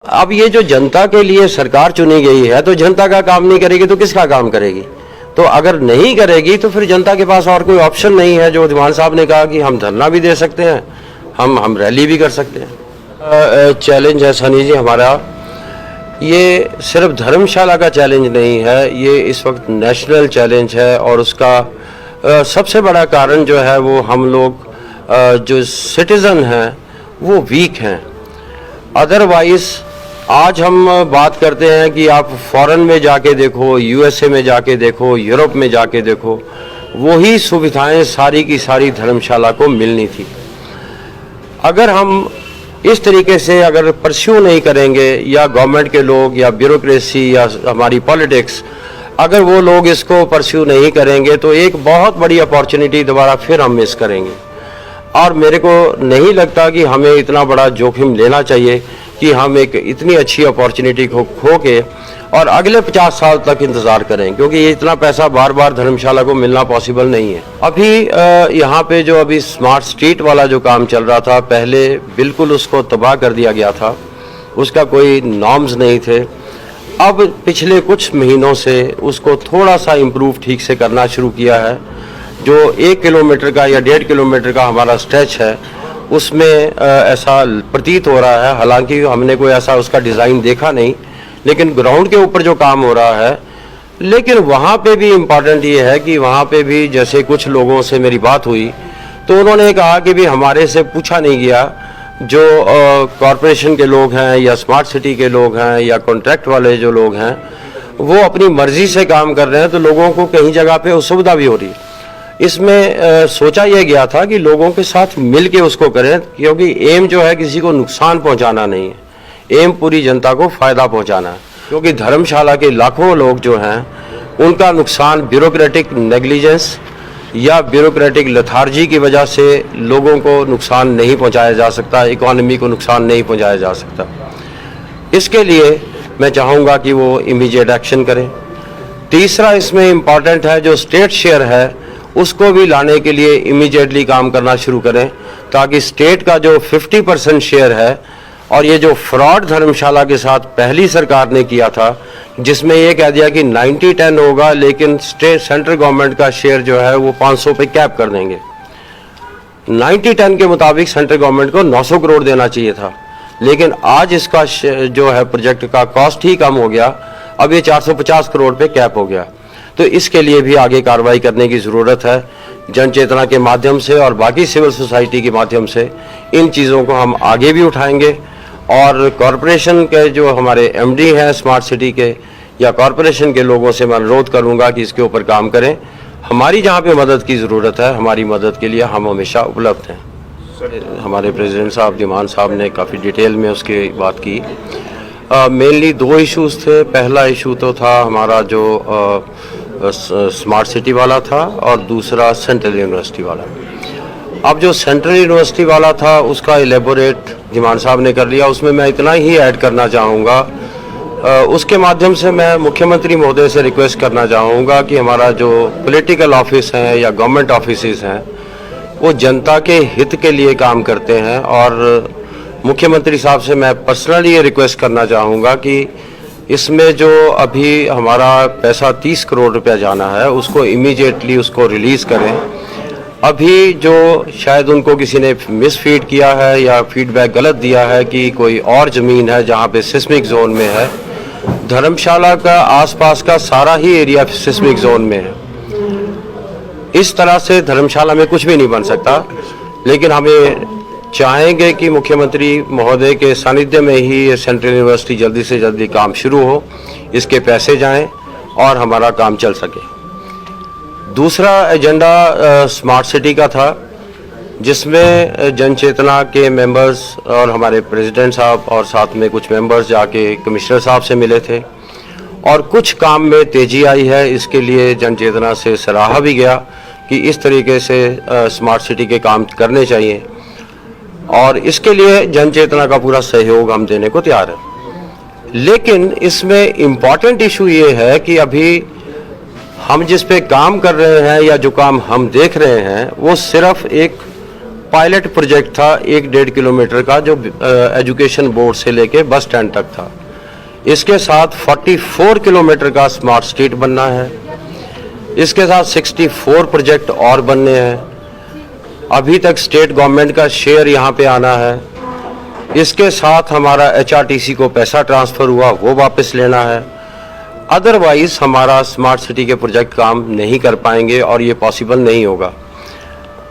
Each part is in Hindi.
अब ये जो जनता के लिए सरकार चुनी गई है, तो जनता का काम नहीं करेगी तो किसका काम करेगी? तो अगर नहीं करेगी तो फिर जनता के पास और कोई ऑप्शन नहीं है। जो दीवान साहब ने कहा कि हम धरना भी दे सकते हैं, हम रैली भी कर सकते हैं। चैलेंज है सनी जी हमारा, ये सिर्फ धर्मशाला का चैलेंज नहीं है, ये इस वक्त नेशनल चैलेंज है। और उसका सबसे बड़ा कारण जो है वो हम लोग जो सिटीज़न हैं वो वीक हैं। अदरवाइज आज हम बात करते हैं कि आप फॉरेन में जाके देखो, यूएसए में जाके देखो, यूरोप में जाके देखो, वही सुविधाएं सारी की सारी धर्मशाला को मिलनी थी। अगर हम इस तरीके से अगर परस्यू नहीं करेंगे, या गवर्नमेंट के लोग या ब्यूरोक्रेसी या हमारी पॉलिटिक्स, अगर वो लोग इसको परस्यू नहीं करेंगे तो एक बहुत बड़ी अपॉर्चुनिटी दोबारा फिर हम मिस करेंगे। और मेरे को नहीं लगता कि हमें इतना बड़ा जोखिम लेना चाहिए कि हम एक इतनी अच्छी अपॉर्चुनिटी को खो के और अगले 50 साल तक इंतज़ार करें, क्योंकि ये इतना पैसा बार बार धर्मशाला को मिलना पॉसिबल नहीं है। अभी यहाँ पे जो अभी स्मार्ट स्ट्रीट वाला जो काम चल रहा था, पहले बिल्कुल उसको तबाह कर दिया गया था, उसका कोई नॉर्म्स नहीं थे। अब पिछले कुछ महीनों से उसको थोड़ा सा इम्प्रूव ठीक से करना शुरू किया है। जो 1 किलोमीटर का या 1.5 किलोमीटर का हमारा स्ट्रेच है, उसमें ऐसा प्रतीत हो रहा है, हालांकि हमने कोई ऐसा उसका डिज़ाइन देखा नहीं, लेकिन ग्राउंड के ऊपर जो काम हो रहा है। लेकिन वहाँ पे भी इम्पॉर्टेंट ये है कि वहाँ पे भी जैसे कुछ लोगों से मेरी बात हुई तो उन्होंने कहा कि भी हमारे से पूछा नहीं गया, जो कॉरपोरेशन के लोग हैं या स्मार्ट सिटी के लोग हैं या कॉन्ट्रैक्ट वाले जो लोग हैं, वो अपनी मर्जी से काम कर रहे हैं, तो लोगों को कहीं जगह पे असुविधा भी हो रही है। इसमें सोचा यह गया था कि लोगों के साथ मिल के उसको करें, क्योंकि एम जो है किसी को नुकसान पहुंचाना नहीं है, एम पूरी जनता को फ़ायदा पहुंचाना है। क्योंकि धर्मशाला के लाखों लोग जो हैं उनका नुकसान ब्यूरोक्रेटिक नेग्लिजेंस या ब्यूरोक्रेटिक लेथार्जी की वजह से लोगों को नुकसान नहीं पहुंचाया जा सकता, इकोनॉमी को नुकसान नहीं पहुंचाया जा सकता। इसके लिए मैं चाहूँगा कि वो इमीडिएट एक्शन करें। तीसरा इसमें इम्पॉर्टेंट है, जो स्टेट शेयर है उसको भी लाने के लिए इमीडिएटली काम करना शुरू करें, ताकि स्टेट का जो 50% शेयर है, और ये जो फ्रॉड धर्मशाला के साथ पहली सरकार ने किया था, जिसमें ये कह दिया कि 90-10 होगा, लेकिन सेंट्रल गवर्नमेंट का शेयर जो है वो 500 पे कैप कर देंगे। 90-10 के मुताबिक सेंट्रल गवर्नमेंट को 900 करोड़ देना चाहिए था, लेकिन आज इसका जो है प्रोजेक्ट का कॉस्ट ही कम हो गया, अब ये 450 करोड़ पे कैप हो गया। तो इसके लिए भी आगे कार्रवाई करने की ज़रूरत है। जन चेतना के माध्यम से और बाकी सिविल सोसाइटी के माध्यम से इन चीज़ों को हम आगे भी उठाएंगे। और कॉरपोरेशन के जो हमारे एमडी हैं स्मार्ट सिटी के या कॉरपोरेशन के लोगों से मैं अनुरोध करूंगा कि इसके ऊपर काम करें। हमारी जहां पे मदद की ज़रूरत है, हमारी मदद के लिए हम हमेशा उपलब्ध हैं। हमारे प्रेसिडेंट साहब दीवान साहब ने काफ़ी डिटेल में उसकी बात की। मेनली 2 इश्यूज़ थे। पहला इशू तो था हमारा जो स्मार्ट सिटी वाला था, और दूसरा सेंट्रल यूनिवर्सिटी वाला। अब जो सेंट्रल यूनिवर्सिटी वाला था उसका एलेबोरेट दीवान साहब ने कर लिया। उसमें मैं इतना ही ऐड करना चाहूँगा, उसके माध्यम से मैं मुख्यमंत्री महोदय से रिक्वेस्ट करना चाहूँगा कि हमारा जो पॉलिटिकल ऑफिस हैं या गवर्नमेंट ऑफिसेज हैं वो जनता के हित के लिए काम करते हैं। और मुख्यमंत्री साहब से मैं पर्सनली ये रिक्वेस्ट करना चाहूँगा कि इसमें जो अभी हमारा पैसा 30 करोड़ रुपया जाना है, उसको इमीडिएटली उसको रिलीज़ करें। अभी जो शायद उनको किसी ने मिसफीड किया है या फीडबैक गलत दिया है कि कोई और ज़मीन है जहाँ पे सिस्मिक जोन में है, धर्मशाला का आसपास का सारा ही एरिया सिस्मिक जोन में है। इस तरह से धर्मशाला में कुछ भी नहीं बन सकता, लेकिन हमें चाहेंगे कि मुख्यमंत्री महोदय के सानिध्य में ही ये सेंट्रल यूनिवर्सिटी जल्दी से जल्दी काम शुरू हो, इसके पैसे जाएं और हमारा काम चल सके। दूसरा एजेंडा स्मार्ट सिटी का था, जिसमें जन चेतना के मेंबर्स और हमारे प्रेसिडेंट साहब और साथ में कुछ मेंबर्स जाके कमिश्नर साहब से मिले थे, और कुछ काम में तेज़ी आई है। इसके लिए जन चेतना से सराहा भी गया कि इस तरीके से स्मार्ट सिटी के काम करने चाहिए, और इसके लिए जन चेतना का पूरा सहयोग हम देने को तैयार है। लेकिन इसमें इम्पॉर्टेंट इशू ये है कि अभी हम जिस पे काम कर रहे हैं या जो काम हम देख रहे हैं वो सिर्फ एक पायलट प्रोजेक्ट था 1-1.5 किलोमीटर का, जो एजुकेशन बोर्ड से लेके बस स्टैंड तक था। इसके साथ 44 किलोमीटर का स्मार्ट स्ट्रीट बनना है। इसके साथ 64 प्रोजेक्ट और बनने हैं। अभी तक स्टेट गवर्नमेंट का शेयर यहाँ पे आना है। इसके साथ हमारा HRTC को पैसा ट्रांसफ़र हुआ, वो वापस लेना है। अदरवाइज हमारा स्मार्ट सिटी के प्रोजेक्ट काम नहीं कर पाएंगे और ये पॉसिबल नहीं होगा।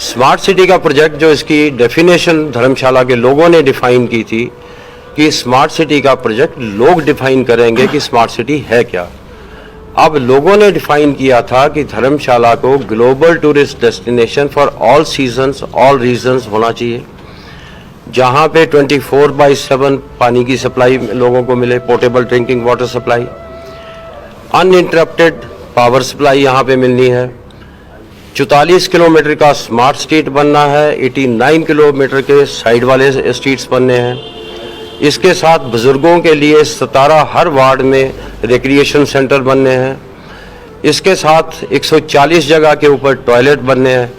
स्मार्ट सिटी का प्रोजेक्ट, जो इसकी डेफिनेशन धर्मशाला के लोगों ने डिफाइन की थी कि स्मार्ट सिटी का प्रोजेक्ट लोग डिफाइन करेंगे कि स्मार्ट सिटी है क्या। अब लोगों ने डिफाइन किया था कि धर्मशाला को global tourist destination for all seasons, all regions होना चाहिए, जहां पे 24/7 पानी की सप्लाई लोगों को मिले, portable drinking water supply, uninterrupted power supply यहाँ पे मिलनी है। 44 किलोमीटर का स्मार्ट स्ट्रीट बनना है, 89 किलोमीटर के साइड वाले स्ट्रीट्स बनने हैं। इसके साथ बुजुर्गों के लिए 17 हर वार्ड में रिक्रिएशन सेंटर बनने हैं। इसके साथ 140 जगह के ऊपर टॉयलेट बनने हैं,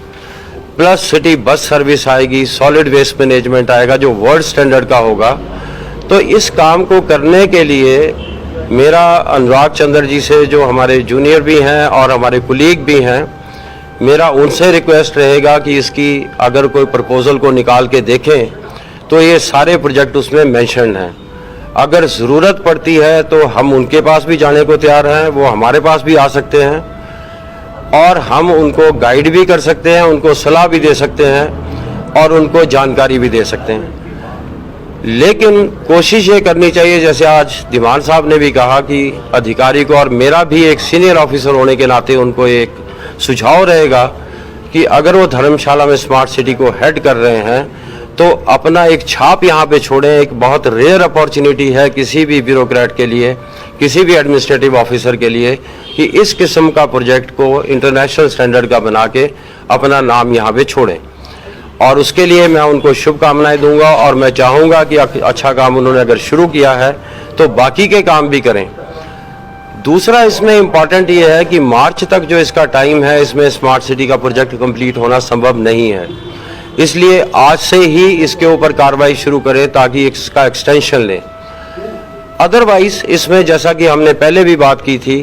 प्लस सिटी बस सर्विस आएगी, सॉलिड वेस्ट मैनेजमेंट आएगा जो वर्ल्ड स्टैंडर्ड का होगा। तो इस काम को करने के लिए मेरा अनुराग चंद्र जी से, जो हमारे जूनियर भी हैं और हमारे कुलीग भी हैं, मेरा उनसे रिक्वेस्ट रहेगा कि इसकी अगर कोई प्रपोजल को निकाल के देखें तो ये सारे प्रोजेक्ट उसमें मेंशन हैं। अगर ज़रूरत पड़ती है तो हम उनके पास भी जाने को तैयार हैं, वो हमारे पास भी आ सकते हैं और हम उनको गाइड भी कर सकते हैं, उनको सलाह भी दे सकते हैं और उनको जानकारी भी दे सकते हैं। लेकिन कोशिश ये करनी चाहिए, जैसे आज दीवान साहब ने भी कहा कि अधिकारी को, और मेरा भी एक सीनियर ऑफिसर होने के नाते उनको एक सुझाव रहेगा कि अगर वो धर्मशाला में स्मार्ट सिटी को हेड कर रहे हैं तो अपना एक छाप यहाँ पे छोड़ें। एक बहुत रेयर अपॉर्चुनिटी है किसी भी ब्यूरोक्रेट के लिए, किसी भी एडमिनिस्ट्रेटिव ऑफिसर के लिए, कि इस किस्म का प्रोजेक्ट को इंटरनेशनल स्टैंडर्ड का बना के अपना नाम यहाँ पे छोड़ें। और उसके लिए मैं उनको शुभकामनाएं दूंगा और मैं चाहूँगा कि अच्छा काम उन्होंने अगर शुरू किया है तो बाकी के काम भी करें। दूसरा इसमें इम्पॉर्टेंट ये है कि मार्च तक जो इसका टाइम है, इसमें स्मार्ट सिटी का प्रोजेक्ट कंप्लीट होना संभव नहीं है। इसलिए आज से ही इसके ऊपर कार्रवाई शुरू करें ताकि इसका एक्सटेंशन लें। अदरवाइज इसमें, जैसा कि हमने पहले भी बात की थी,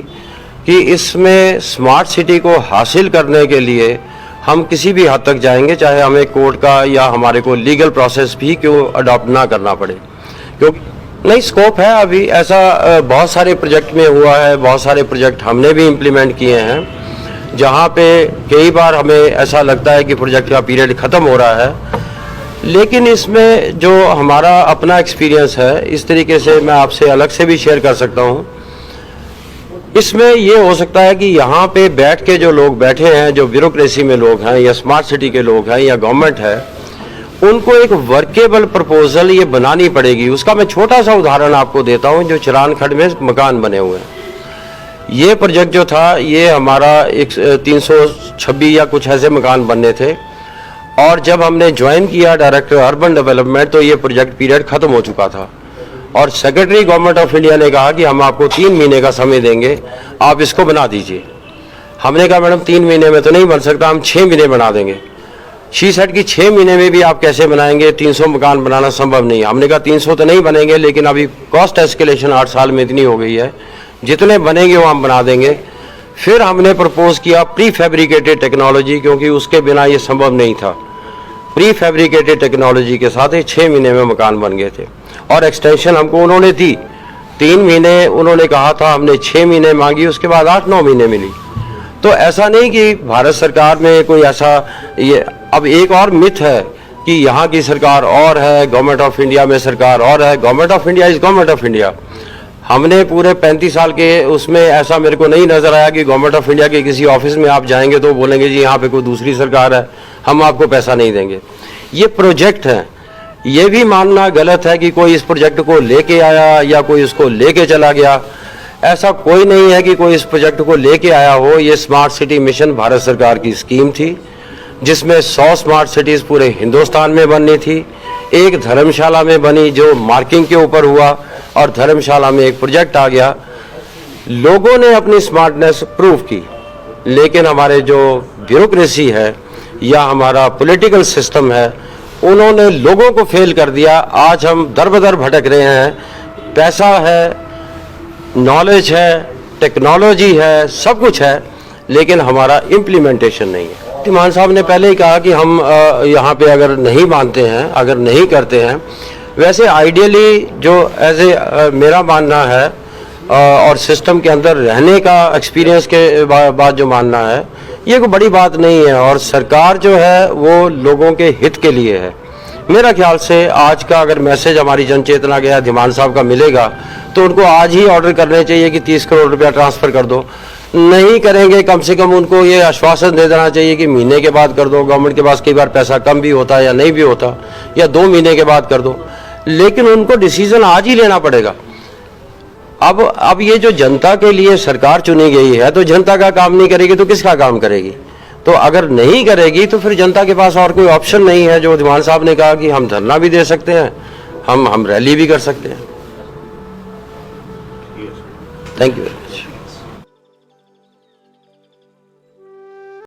कि इसमें स्मार्ट सिटी को हासिल करने के लिए हम किसी भी हद तक जाएंगे, चाहे हमें कोर्ट का या हमारे को लीगल प्रोसेस भी क्यों अडॉप्ट ना करना पड़े, क्योंकि नहीं स्कोप है। अभी ऐसा बहुत सारे प्रोजेक्ट में हुआ है, बहुत सारे प्रोजेक्ट हमने भी इम्प्लीमेंट किए हैं, जहाँ पे कई बार हमें ऐसा लगता है कि प्रोजेक्ट का पीरियड ख़त्म हो रहा है। लेकिन इसमें जो हमारा अपना एक्सपीरियंस है, इस तरीके से मैं आपसे अलग से भी शेयर कर सकता हूँ। इसमें ये हो सकता है कि यहाँ पे बैठ के जो लोग बैठे हैं, जो ब्यूरोक्रेसी में लोग हैं या स्मार्ट सिटी के लोग हैं या गवर्नमेंट है, उनको एक वर्केबल प्रपोजल ये बनानी पड़ेगी। उसका मैं छोटा सा उदाहरण आपको देता हूँ। जो चिरान खंड में मकान बने हुए हैं, ये प्रोजेक्ट जो था, ये हमारा 326 या कुछ ऐसे मकान बनने थे, और जब हमने ज्वाइन किया डायरेक्टर अर्बन डेवलपमेंट तो ये प्रोजेक्ट पीरियड ख़त्म हो चुका था और सेक्रेटरी गवर्नमेंट ऑफ इंडिया ने कहा कि हम आपको 3 महीने का समय देंगे, आप इसको बना दीजिए। हमने कहा मैडम 3 महीने में तो नहीं बन सकता, हम 6 महीने बना देंगे। शी सेड कि 6 महीने में भी आप कैसे बनाएंगे, 300 मकान बनाना संभव नहीं। हमने कहा 300 तो नहीं बनेंगे, लेकिन अभी कॉस्ट एस्केलेशन 8 साल में इतनी हो गई है, जितने बनेंगे वो हम बना देंगे। फिर हमने प्रपोज किया प्री फैब्रिकेटेड टेक्नोलॉजी, क्योंकि उसके बिना ये संभव नहीं था। प्री फैब्रिकेटेड टेक्नोलॉजी के साथ ये 6 महीने में मकान बन गए थे और एक्सटेंशन हमको उन्होंने दी। 3 महीने उन्होंने कहा था, हमने 6 महीने मांगी, उसके बाद 8-9 महीने मिली। तो ऐसा नहीं कि भारत सरकार में कोई ऐसा, ये अब एक और मिथ है कि यहाँ की सरकार और है, गवर्नमेंट ऑफ इंडिया में सरकार और है। Government of India is government of India. हमने पूरे 35 साल के उसमें ऐसा मेरे को नहीं नजर आया कि गवर्नमेंट ऑफ इंडिया के किसी ऑफिस में आप जाएंगे तो बोलेंगे जी यहाँ पे कोई दूसरी सरकार है, हम आपको पैसा नहीं देंगे। ये प्रोजेक्ट है। ये भी मानना गलत है कि कोई इस प्रोजेक्ट को लेके आया या कोई इसको लेके चला गया। ऐसा कोई नहीं है कि कोई इस प्रोजेक्ट को लेके आया हो। ये स्मार्ट सिटी मिशन भारत सरकार की स्कीम थी, जिसमें 100 स्मार्ट सिटीज पूरे हिंदुस्तान में बननी थी। एक धर्मशाला में बनी जो मार्किंग के ऊपर हुआ, और धर्मशाला में एक प्रोजेक्ट आ गया। लोगों ने अपनी स्मार्टनेस प्रूव की, लेकिन हमारे जो ब्यूरोक्रेसी है या हमारा पॉलिटिकल सिस्टम है, उन्होंने लोगों को फेल कर दिया। आज हम दर बदर भटक रहे हैं। पैसा है, नॉलेज है, टेक्नोलॉजी है, सब कुछ है, लेकिन हमारा इम्प्लीमेंटेशन नहीं है। मान साहब ने पहले ही कहा कि हम यहाँ पे अगर नहीं मानते हैं, अगर नहीं करते हैं, वैसे आइडियली जो एज ए मेरा मानना है और सिस्टम के अंदर रहने का एक्सपीरियंस के बाद जो मानना है, ये कोई बड़ी बात नहीं है। और सरकार जो है वो लोगों के हित के लिए है। मेरा ख्याल से आज का अगर मैसेज हमारी जन चेतना के धीमान साहब का मिलेगा तो उनको आज ही ऑर्डर करने चाहिए कि 30 करोड़ रुपया ट्रांसफ़र कर दो। नहीं करेंगे, कम से कम उनको ये आश्वासन दे देना चाहिए कि महीने के बाद कर दो। गवर्नमेंट के पास कई बार पैसा कम भी होता है या नहीं भी होता, या 2 महीने के बाद कर दो, लेकिन उनको डिसीजन आज ही लेना पड़ेगा। अब ये जो जनता के लिए सरकार चुनी गई है, तो जनता का काम नहीं करेगी तो किसका काम करेगी? तो अगर नहीं करेगी तो फिर जनता के पास और कोई ऑप्शन नहीं है। जो दीवान साहब ने कहा कि हम धरना भी दे सकते हैं, हम रैली भी कर सकते हैं। Thank you very much.